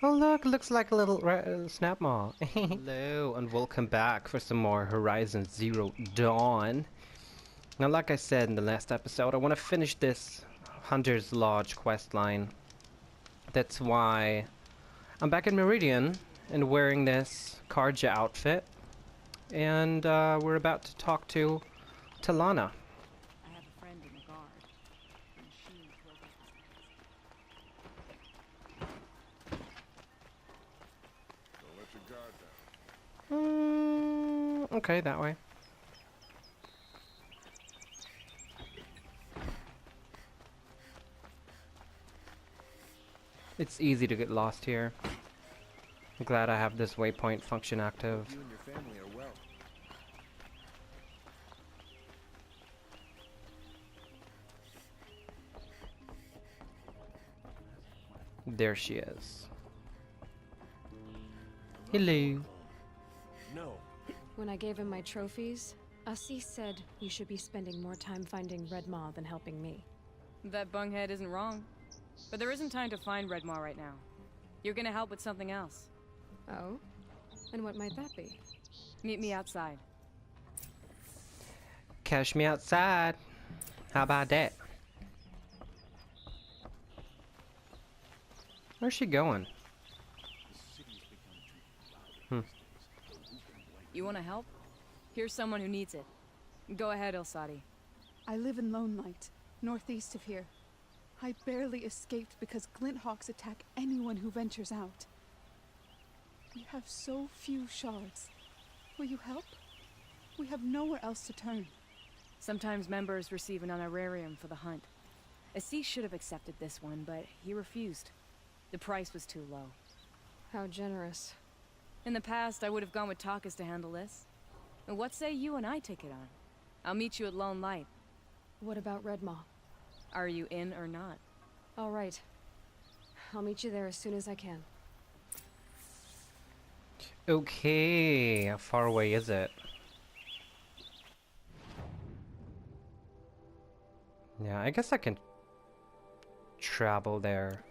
Oh look, looks like a little SNAPMAW. Hello and welcome back for some more Horizon Zero Dawn. Now like I said in the last episode, I want to finish this Hunter's Lodge quest line. That's why I'm back in Meridian and wearing this Karja outfit. And we're about to talk to Talana. I have a friend in the guard, and she will get us. Don't let your guard down. Okay, that way. It's easy to get lost here. I'm glad I have this waypoint function active. You and your family are well. There she is. Hello. No. When I gave him my trophies, Assis said you should be spending more time finding Red Maw than helping me. That bunghead isn't wrong. But there isn't time to find Red Maw right now. You're gonna help with something else. Oh? And what might that be? Meet me outside. Catch me outside. How about that? Where's she going? You wanna help? Here's someone who needs it. Go ahead, Ilsati. I live in Lone Light, northeast of here. I barely escaped because Glint Hawks attack anyone who ventures out. We have so few shards. Will you help? We have nowhere else to turn. Sometimes members receive an honorarium for the hunt. Assis should have accepted this one, but he refused. The price was too low. How generous. In the past, I would have gone with Takas to handle this. And what say you and I take it on? I'll meet you at Lone Light. What about Red Maw? Are you in or not? All right. I'll meet you there as soon as I can. Okay, how far away is it? Yeah, I guess I can travel there.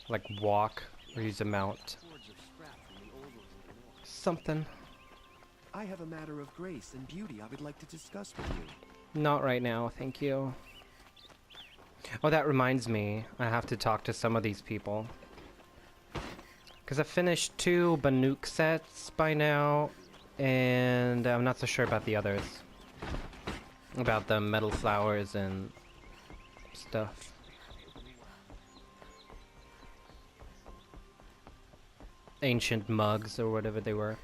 Like walk or use a mount. Something. I have a matter of grace and beauty I would like to discuss with you. Not right now, thank you. Oh, that reminds me. I have to talk to some of these people. Because I finished 2 Banuk sets by now, and I'm not so sure about the others. About the metal flowers and stuff. Ancient mugs or whatever they were.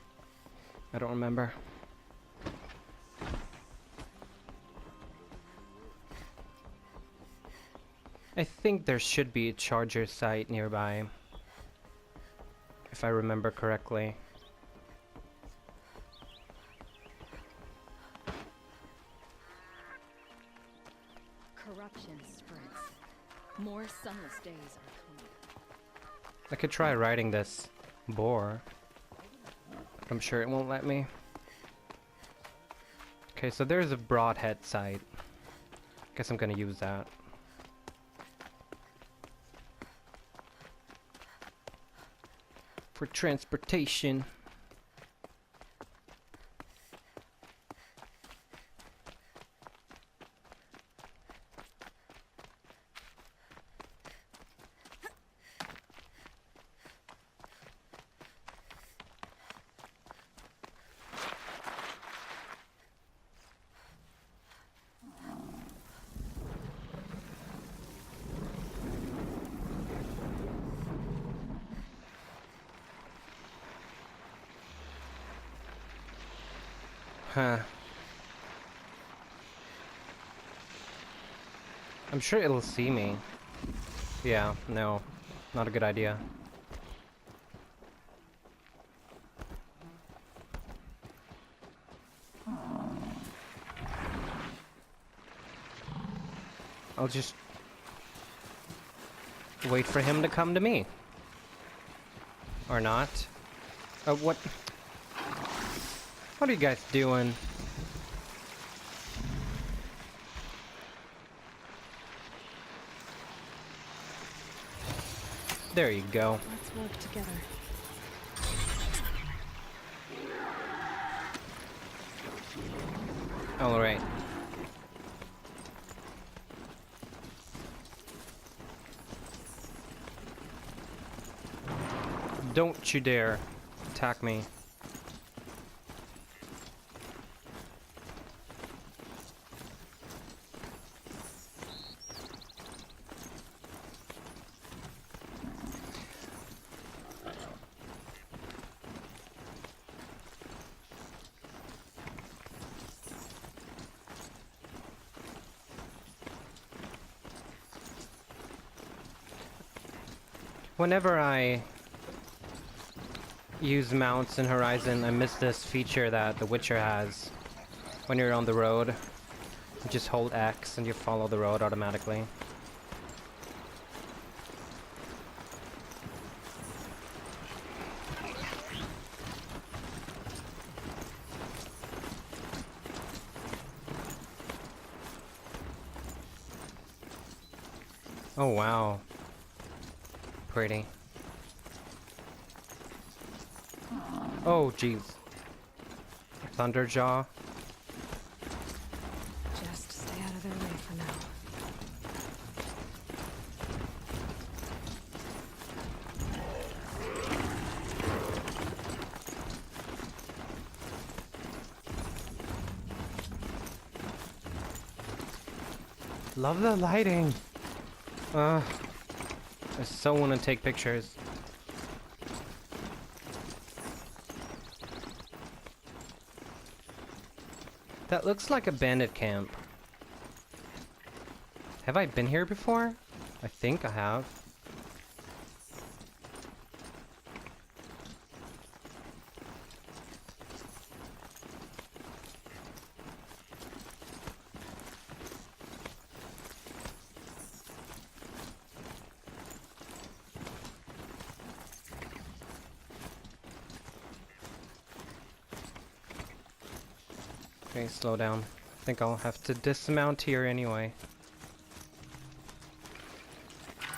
I don't remember. I think there should be a charger site nearby, if I remember correctly. Corruption spreads. More sunless days are coming. I could try riding this boar. I'm sure it won't let me. Okay, so there's a broadhead site. Guess I'm gonna use that. For transportation. Huh. I'm sure it'll see me. Yeah, no. Not a good idea. I'll just wait for him to come to me. Or not. What? What are you guys doing? There you go. Let's work together. All right. Don't you dare attack me. Whenever I use mounts in Horizon, I miss this feature that The Witcher has. When you're on the road, you just hold X and you follow the road automatically. Oh wow. Pretty. Oh jeez. Thunderjaw. Just stay out of their way for now. Love the lighting. I so want to take pictures. That looks like a bandit camp. Have I been here before? I think I have. Okay, slow down. I think I'll have to dismount here anyway.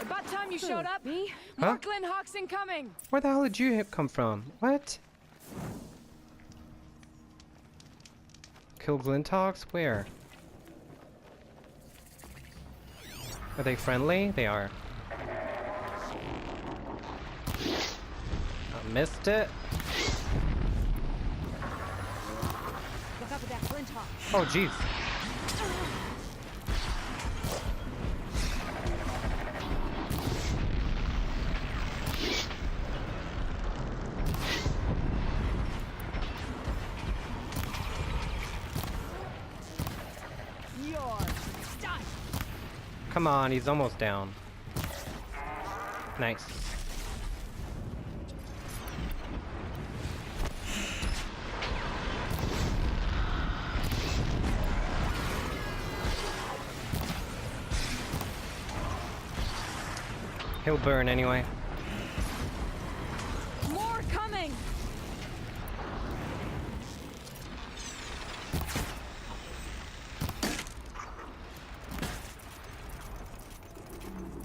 About time you showed up. Me? More Huh? Glenhawks incoming. Where the hell did you come from? What? Kill Glintox? Where? Are they friendly? They are. I missed it. Look up at that Glinthawk. Oh, jeez. Come on, he's almost down. Nice. He'll burn anyway. More coming.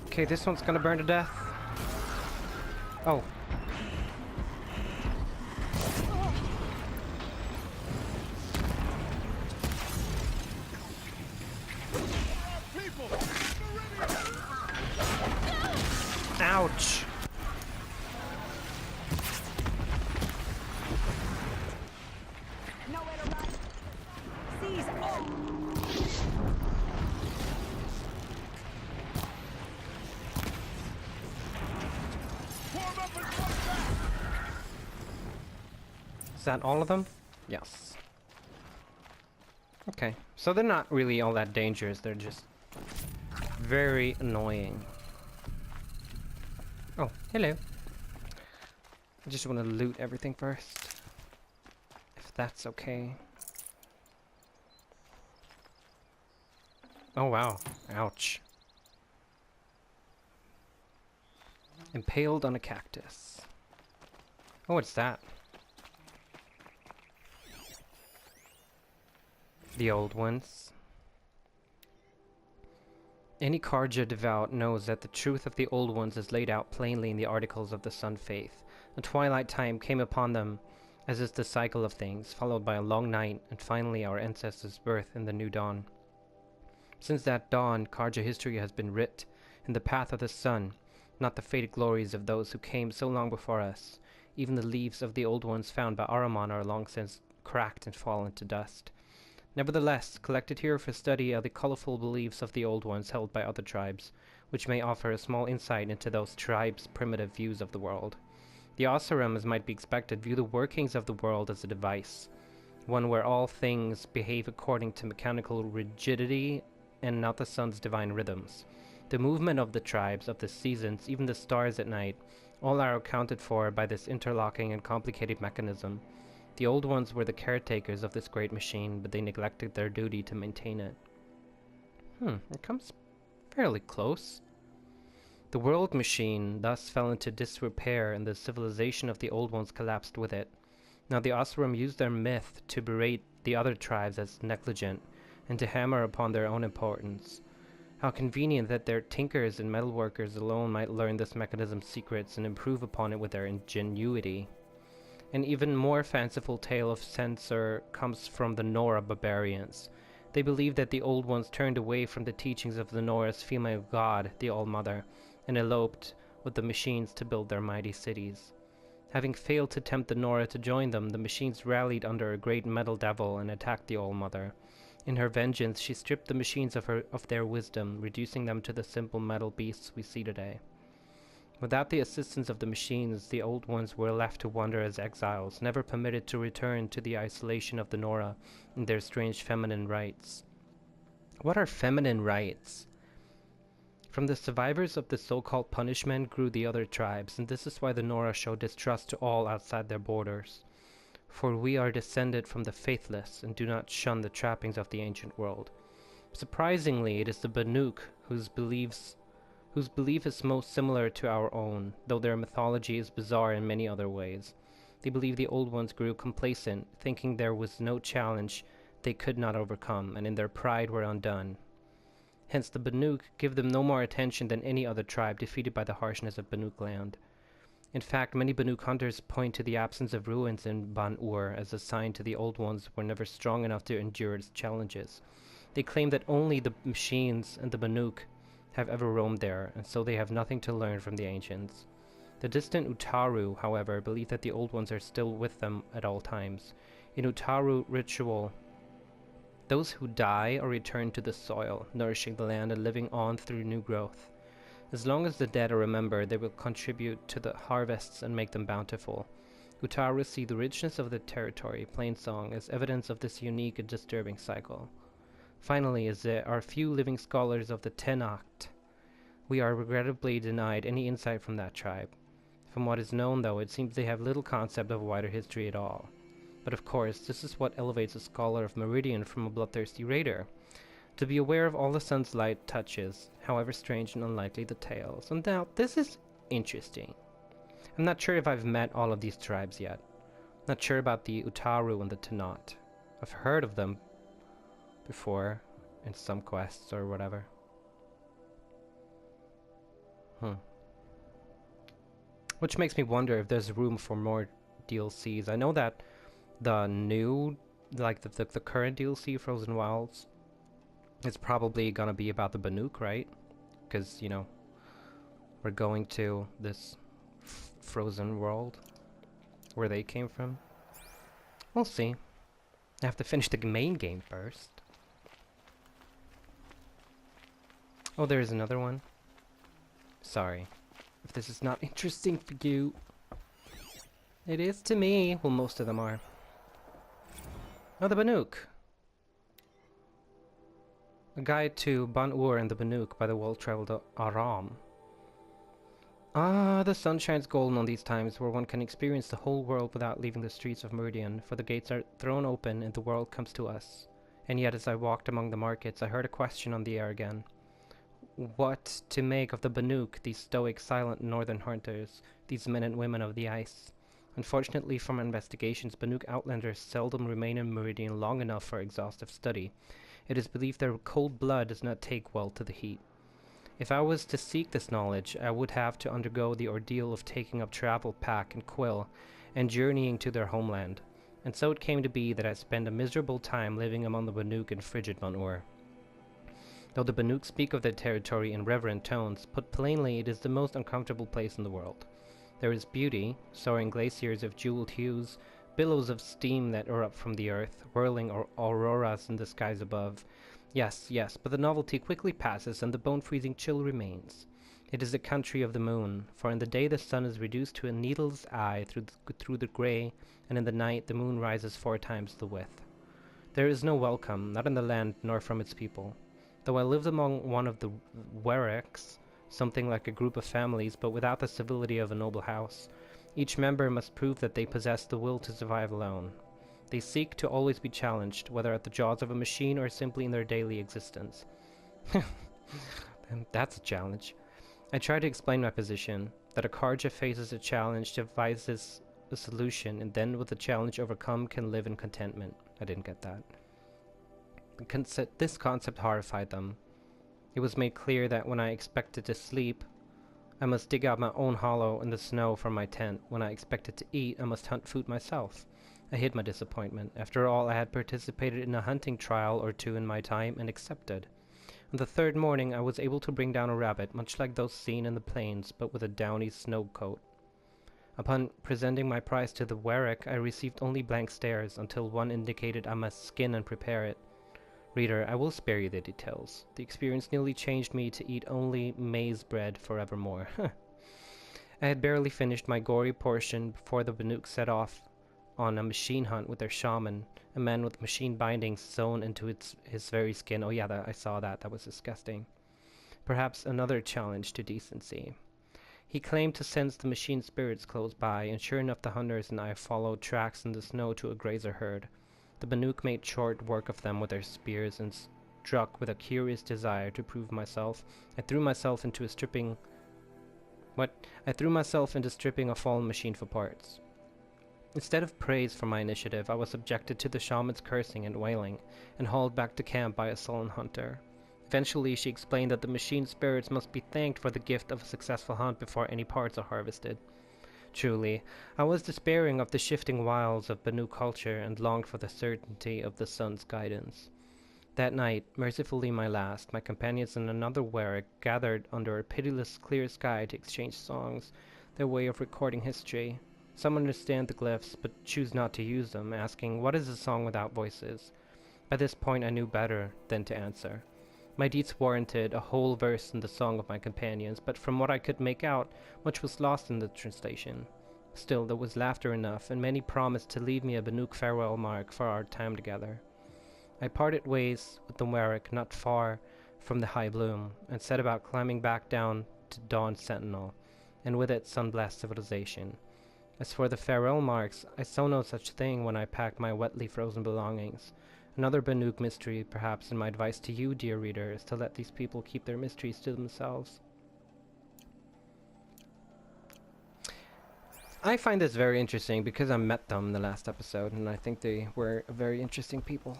Okay, this one's gonna burn to death. Oh. Ouch. Nowhere to run. Seize all. Is that all of them? Yes. Okay, so they're not really all that dangerous, they're just very annoying. Oh, hello. I just want to loot everything first. If that's okay. Oh wow, ouch. Impaled on a cactus. Oh, what's that? The old ones. Any Karja devout knows that the truth of the Old Ones is laid out plainly in the articles of the Sun Faith. A twilight time came upon them, as is the cycle of things, followed by a long night, and finally our ancestors' birth in the new dawn. Since that dawn, Karja history has been writ in the path of the sun, not the faded glories of those who came so long before us. Even the leaves of the old ones found by Ahriman are long since cracked and fallen to dust. Nevertheless, collected here for study are the colorful beliefs of the old ones held by other tribes, which may offer a small insight into those tribes' primitive views of the world. The Oseram, as might be expected, view the workings of the world as a device, one where all things behave according to mechanical rigidity and not the sun's divine rhythms. The movement of the tribes, of the seasons, even the stars at night, all are accounted for by this interlocking and complicated mechanism. The old ones were the caretakers of this great machine, but they neglected their duty to maintain it. It comes fairly close. The world machine thus fell into disrepair, and the civilization of the old ones collapsed with it. Now the Oseram used their myth to berate the other tribes as negligent, and to hammer upon their own importance. How convenient that their tinkers and metalworkers alone might learn this mechanism's secrets and improve upon it with their ingenuity. An even more fanciful tale of censor comes from the Nora barbarians. They believed that the old ones turned away from the teachings of the Nora's female god, the All-Mother, and eloped with the machines to build their mighty cities. Having failed to tempt the Nora to join them, the machines rallied under a great metal devil and attacked the All-Mother. In her vengeance, she stripped the machines of their wisdom, reducing them to the simple metal beasts we see today. Without the assistance of the machines, the old ones were left to wander as exiles, never permitted to return to the isolation of the Nora and their strange feminine rites. What are feminine rites? From the survivors of the so-called punishment grew the other tribes, and this is why the Nora show distrust to all outside their borders. For we are descended from the faithless, and do not shun the trappings of the ancient world. Surprisingly, it is the Banuk whose belief is most similar to our own, though their mythology is bizarre in many other ways. They believe the old ones grew complacent, thinking there was no challenge they could not overcome, and in their pride were undone. Hence the Banuk give them no more attention than any other tribe defeated by the harshness of Banuk land. In fact, many Banuk hunters point to the absence of ruins in Ban-Ur as a sign to the old ones were never strong enough to endure its challenges. They claim that only the machines and the Banuk have ever roamed there, and so they have nothing to learn from the ancients. The distant Utaru, however, believe that the old ones are still with them at all times. In Utaru ritual, those who die are returned to the soil, nourishing the land and living on through new growth. As long as the dead are remembered, they will contribute to the harvests and make them bountiful. Utaru see the richness of the territory, Plainsong, as evidence of this unique and disturbing cycle. Finally, as there are few living scholars of the Tenacht, we are regrettably denied any insight from that tribe. From what is known, though, it seems they have little concept of wider history at all. But of course, this is what elevates a scholar of Meridian from a bloodthirsty raider. To be aware of all the sun's light touches, however strange and unlikely the tales. And now, this is interesting. I'm not sure if I've met all of these tribes yet. Not sure about the Utaru and the Tenat. I've heard of them before in some quests or whatever. Which makes me wonder if there's room for more DLCs. I know that the new, like the current DLC, Frozen Wilds, is probably gonna be about the Banuk, right? Because, you know, we're going to this frozen world where they came from. We'll see. I have to finish the main game first. Oh, there is another one. Sorry if this is not interesting for you. It is to me. Well, most of them are. Oh, the Banuk. A guide to Ban-Ur and the Banuk by the well-traveled Aram. Ah, the sun shines golden on these times where one can experience the whole world without leaving the streets of Meridian, for the gates are thrown open and the world comes to us. And yet as I walked among the markets, I heard a question on the air again. What to make of the Banuk, these stoic, silent northern hunters, these men and women of the ice? Unfortunately, from investigations, Banuk outlanders seldom remain in Meridian long enough for exhaustive study. It is believed their cold blood does not take well to the heat. If I was to seek this knowledge, I would have to undergo the ordeal of taking up travel pack and quill and journeying to their homeland. And so it came to be that I spent a miserable time living among the Banuk in frigid Manur. Though the Banuk speak of their territory in reverent tones, put plainly, it is the most uncomfortable place in the world. There is beauty, soaring glaciers of jeweled hues, billows of steam that erupt from the earth, whirling auroras in the skies above. Yes, yes, but the novelty quickly passes and the bone-freezing chill remains. It is a country of the moon, for in the day the sun is reduced to a needle's eye through the grey, and in the night the moon rises 4 times the width. There is no welcome, not in the land nor from its people. Though I lived among one of the Wereks, something like a group of families, but without the civility of a noble house, each member must prove that they possess the will to survive alone. They seek to always be challenged, whether at the jaws of a machine or simply in their daily existence. That's a challenge. I try to explain my position, that a Karja faces a challenge, devises a solution, and then with the challenge overcome can live in contentment. I didn't get that. This concept horrified them. It was made clear that when I expected to sleep, I must dig out my own hollow in the snow from my tent. When I expected to eat, I must hunt food myself. I hid my disappointment. After all, I had participated in a hunting trial or 2 in my time and accepted. On the 3rd morning, I was able to bring down a rabbit, much like those seen in the plains, but with a downy snow coat. Upon presenting my prize to the Werek, I received only blank stares, until one indicated I must skin and prepare it. Reader, I will spare you the details. The experience nearly changed me to eat only maize bread forevermore. I had barely finished my gory portion before the Banuk set off on a machine hunt with their shaman, a man with machine bindings sewn into his very skin. Oh yeah, I saw that. That was disgusting. Perhaps another challenge to decency. He claimed to sense the machine spirits close by, and sure enough the hunters and I followed tracks in the snow to a grazer herd. The Banuk made short work of them with their spears, and struck with a curious desire to prove myself. I threw myself into stripping a fallen machine for parts. Instead of praise for my initiative, I was subjected to the shaman's cursing and wailing, and hauled back to camp by a sullen hunter. Eventually, she explained that the machine spirits must be thanked for the gift of a successful hunt before any parts are harvested. Truly, I was despairing of the shifting wilds of Banu culture and longed for the certainty of the sun's guidance. That night, mercifully my last, my companions and another Werek gathered under a pitiless clear sky to exchange songs, their way of recording history. Some understand the glyphs, but choose not to use them, asking, "What is a song without voices?" By this point I knew better than to answer. My deeds warranted a whole verse in the song of my companions, but from what I could make out, much was lost in the translation. Still, there was laughter enough, and many promised to leave me a Banuk farewell mark for our time together. I parted ways with the Werek not far from the high bloom, and set about climbing back down to Dawn Sentinel, and with it sun-blessed civilization. As for the farewell marks, I saw no such thing when I packed my wetly frozen belongings. Another Banuk mystery, perhaps, and my advice to you, dear reader, is to let these people keep their mysteries to themselves. I find this very interesting because I met them in the last episode, and I think they were very interesting people.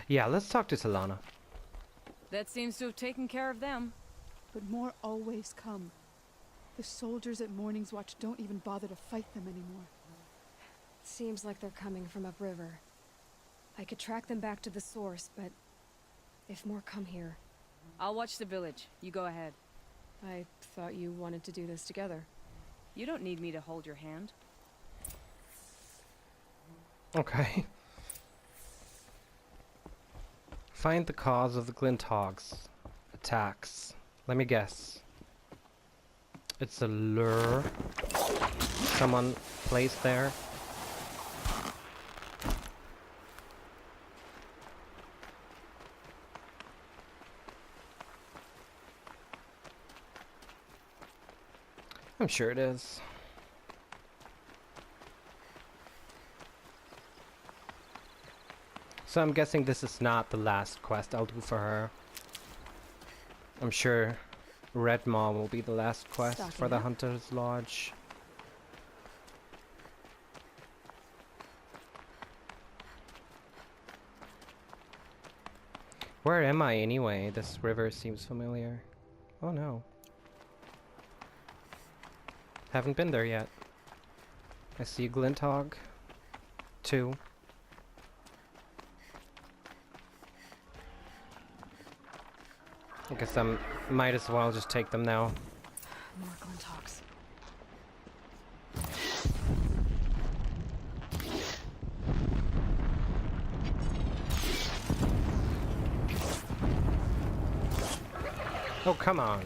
Yeah, let's talk to Talana. That seems to have taken care of them. But more always come. The soldiers at Morning's Watch don't even bother to fight them anymore. Seems like they're coming from upriver. I could track them back to the source, but if more come here... I'll watch the village. You go ahead. I thought you wanted to do this together. You don't need me to hold your hand. Okay. Find the cause of the Glinthogs attacks. Let me guess. It's a lure someone placed there. I'm sure it is. So I'm guessing this is not the last quest I'll do for her. I'm sure Red Maw will be the last quest for the Hunter's Lodge. Where am I anyway? This river seems familiar. Oh no. Haven't been there yet. I see a Glinthog. 2. I guess I might as well just take them now. More Glinthawks. Oh, come on.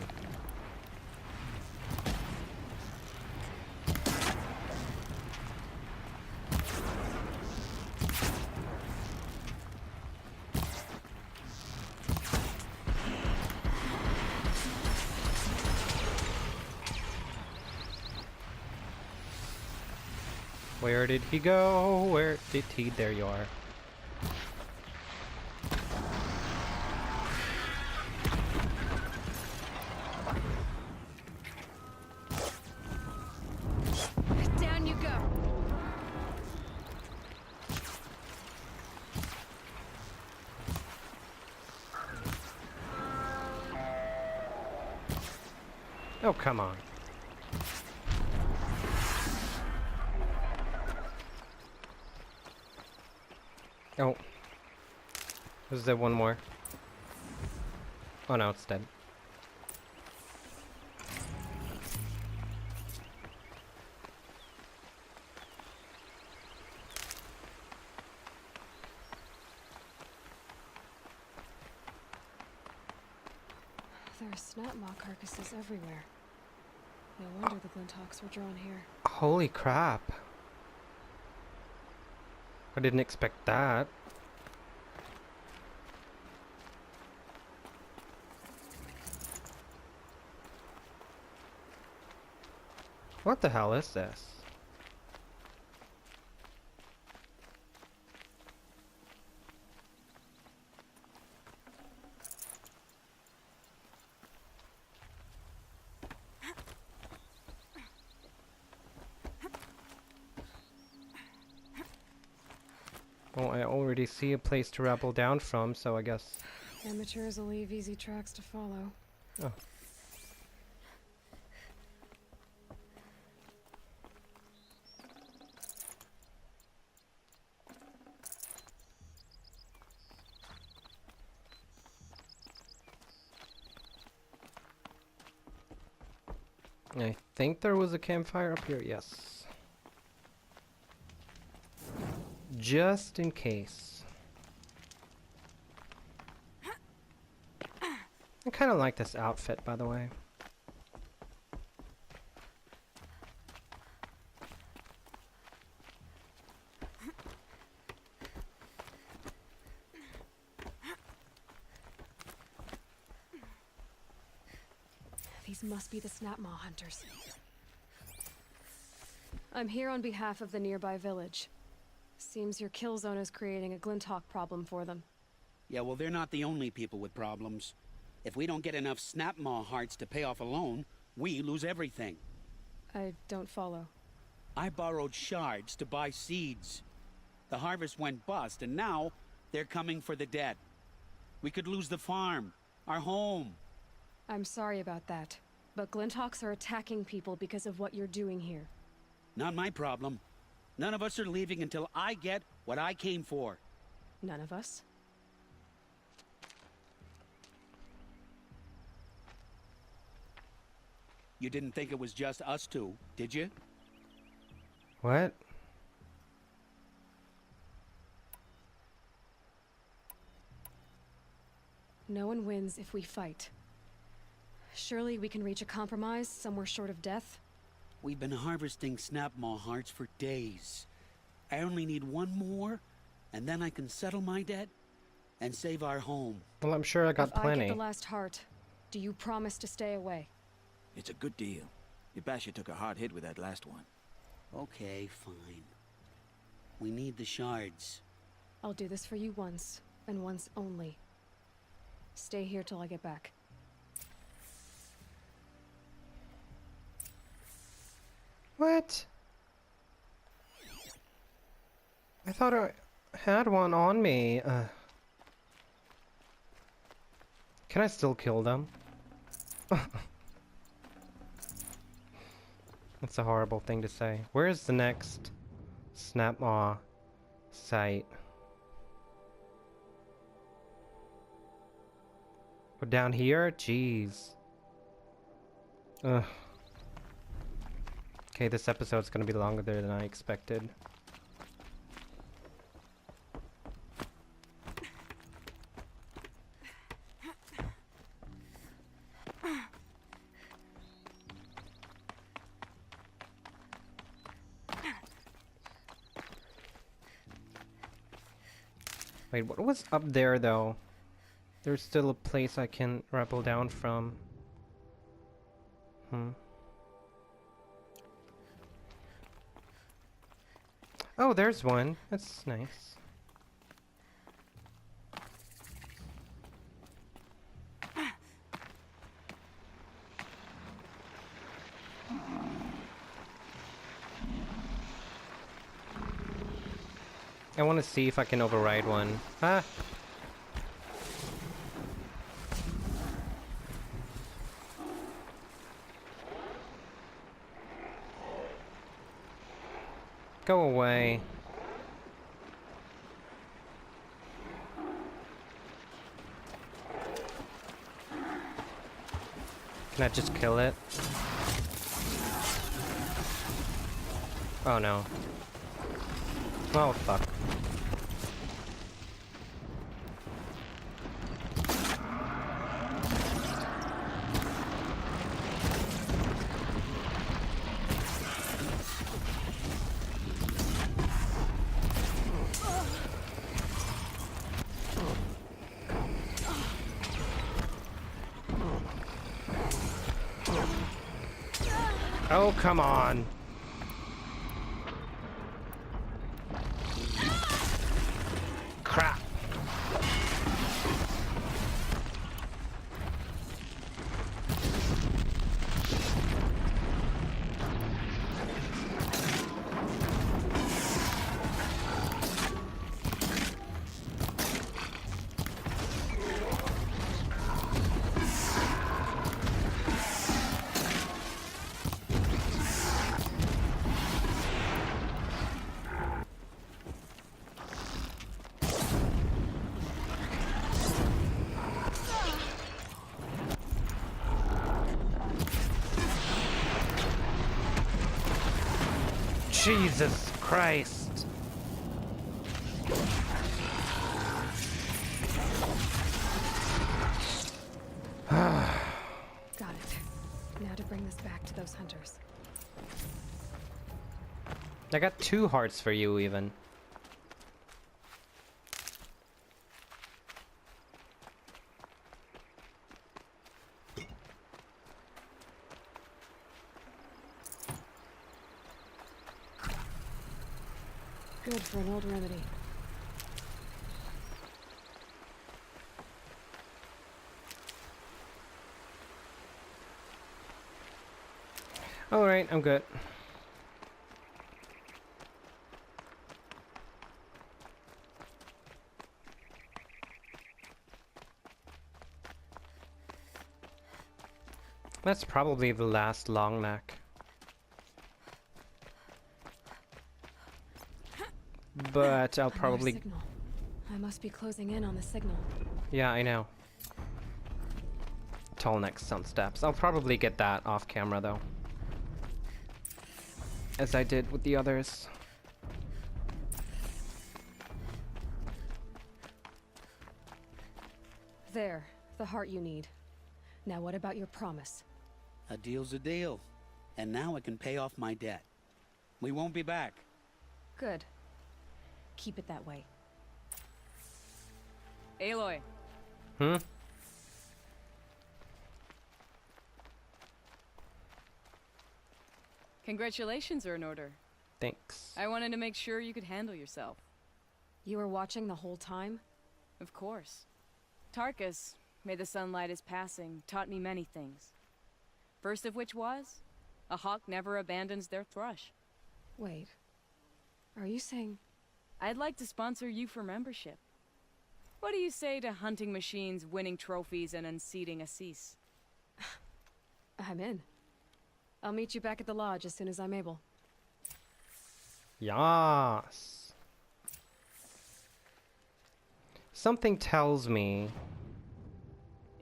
Where did he go? Where did he? There you are. Down you go. Oh, come on. Oh. Is there one more? Oh no, it's dead. There are SNAPMAW carcasses everywhere. No wonder the Glinthawks were drawn here. Holy crap. I didn't expect that. What the hell is this? Well, I already see a place to rappel down from, so I guess... Amateurs will leave easy tracks to follow. Oh. I think there was a campfire up here, yes. Just in case. I kind of like this outfit, by the way. These must be the SNAPMAW hunters. I'm here on behalf of the nearby village. Seems your kill zone is creating a Glinthawk problem for them. Yeah, well, they're not the only people with problems. If we don't get enough SNAPMAW hearts to pay off a loan, we lose everything. I don't follow. I borrowed shards to buy seeds. The harvest went bust, and now they're coming for the debt. We could lose the farm, our home. I'm sorry about that, but Glinthawks are attacking people because of what you're doing here. Not my problem. None of us are leaving until I get what I came for. None of us? You didn't think it was just us two, did you? What? No one wins if we fight. Surely we can reach a compromise somewhere short of death? We've been harvesting SNAPMAW hearts for days. I only need one more, and then I can settle my debt and save our home. Well, I'm sure I got If I plenty. get the last heart, do you promise to stay away? It's a good deal. Yabasha took a hard hit with that last one. Okay, fine. We need the shards. I'll do this for you once, and once only. Stay here till I get back. What? I thought I had one on me. Can I still kill them? That's a horrible thing to say. Where is the next SNAPMAW site? We're down here? Jeez. Ugh. Okay, this episode's gonna be longer than I expected. Wait, what was up there though? There's still a place I can rappel down from. Oh, there's one. That's nice. I want to see if I can override one. Ah! Go away. Can I just kill it? Oh no. Oh fuck. Oh, come on. Crap. Jesus Christ. Got it. Now to bring this back to those hunters. I got 2 hearts for you even. Good for an old remedy. Alright, I'm good. That's probably the last long neck. But I'll Another probably... signal. I must be closing in on the signal. Yeah, I know. Tall necks, sun steps. I'll probably get that off camera though. As I did with the others. There, the heart you need. Now what about your promise? A deal's a deal. And now I can pay off my debt. We won't be back. Good. Keep it that way. Aloy. Hmm? Congratulations are in order. Thanks. I wanted to make sure you could handle yourself. You were watching the whole time? Of course. Tarkus, may the sunlight is passing, taught me many things. First of which was, a hawk never abandons their thrush. Wait. Are you saying... I'd like to sponsor you for membership. What do you say to hunting machines, winning trophies, and unseating Assis? I'm in. I'll meet you back at the lodge as soon as I'm able. Yas. Something tells me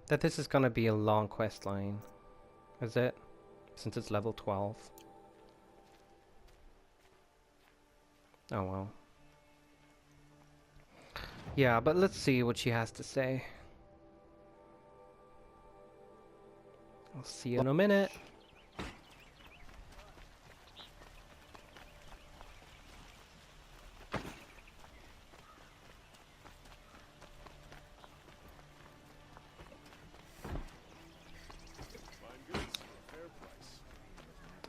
that this is gonna be a long quest line. Is it? Since it's level 12. Oh well. Yeah, but let's see what she has to say. I'll see you in a minute.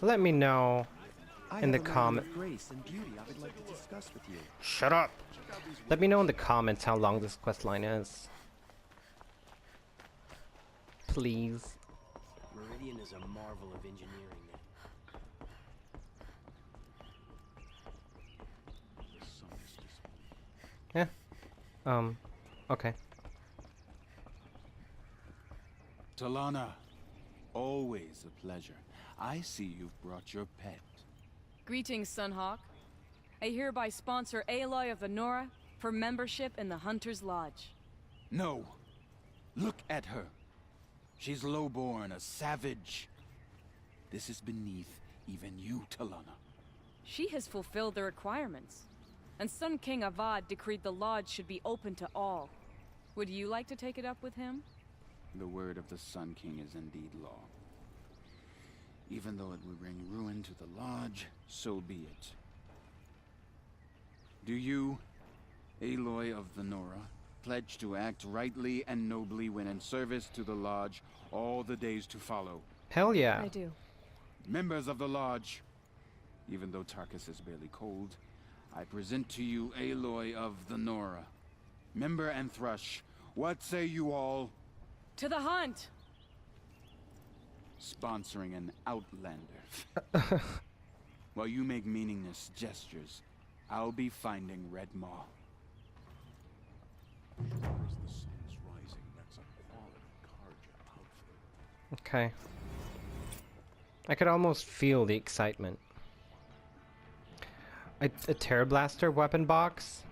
Let me know in the comment. Grace and beauty I would like to discuss with you. Shut up! Let me know in the comments how long this quest line is. Please. Meridian is a marvel of engineering. Yeah. Okay. Talana, always a pleasure. I see you've brought your pet. Greetings, Sunhawk. I hereby sponsor Aloy of the Nora for membership in the Hunter's Lodge. No. Look at her. She's lowborn, a savage. This is beneath even you, Talana. She has fulfilled the requirements, and Sun King Avad decreed the lodge should be open to all. Would you like to take it up with him? The word of the Sun King is indeed law. Even though it would bring ruin to the lodge, so be it. Do you, Aloy of the Nora, pledge to act rightly and nobly when in service to the lodge all the days to follow? Hell yeah. I do. Members of the lodge, even though Tarkus is barely cold, I present to you Aloy of the Nora. Member and Thrush, what say you all? To the hunt! Sponsoring an outlander. While you make meaningless gestures, I'll be finding Red Maw. Okay. I could almost feel the excitement. A Terror Blaster weapon box?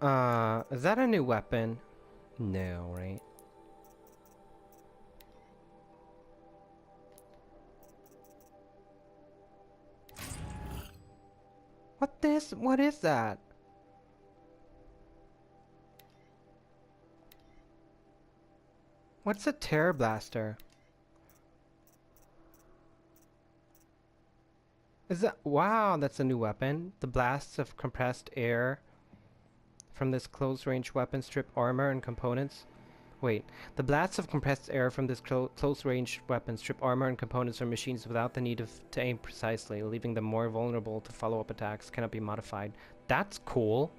Is that a new weapon? No, right? What is that? What's a Terror Blaster? Is that, wow, that's a new weapon. The blasts of compressed air from this close-range weapon strip armor and components. Wait, the blasts of compressed air from this close-range weapon strip armor and components from machines without the need to aim precisely, leaving them more vulnerable to follow-up attacks. Cannot be modified. That's cool.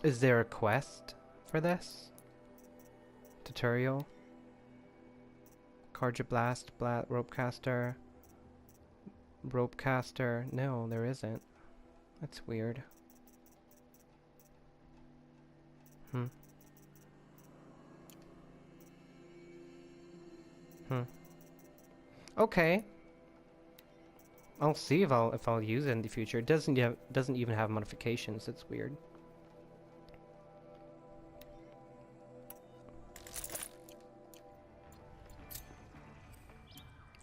Is there a quest for this? Tutorial? Carja Blast, Ropecaster. Ropecaster. No, there isn't. That's weird. Okay. I'll see if I'll use it in the future. It doesn't even have modifications. It's weird.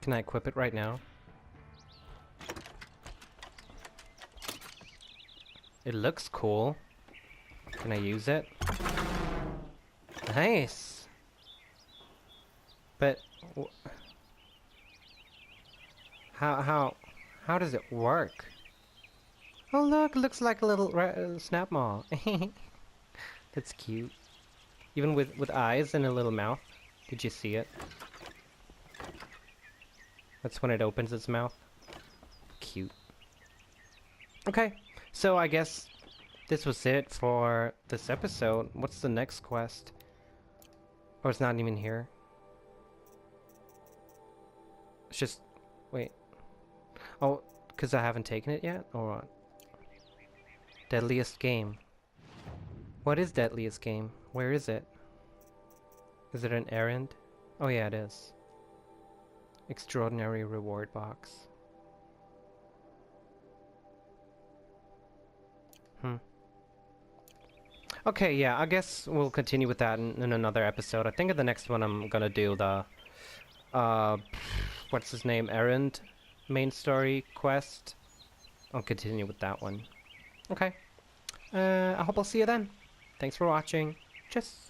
Can I equip it right now? It looks cool. Can I use it? Nice. But how does it work? Oh look, it looks like a little SNAPMAW. That's cute. Even with eyes and a little mouth. Did you see it? That's when it opens its mouth. Cute. Okay, so I guess this was it for this episode. What's the next quest? Oh, it's not even here. just... Wait. Oh, because I haven't taken it yet? Or what? Deadliest game. What is Deadliest game? Where is it? Is it an errand? Oh yeah, it is. Extraordinary reward box. Okay, yeah, I guess we'll continue with that in another episode. I think in the next one I'm gonna do the... what's his name? Errand main story quest. I'll continue with that one. Okay. I hope I'll see you then. Thanks for watching. Tschüss.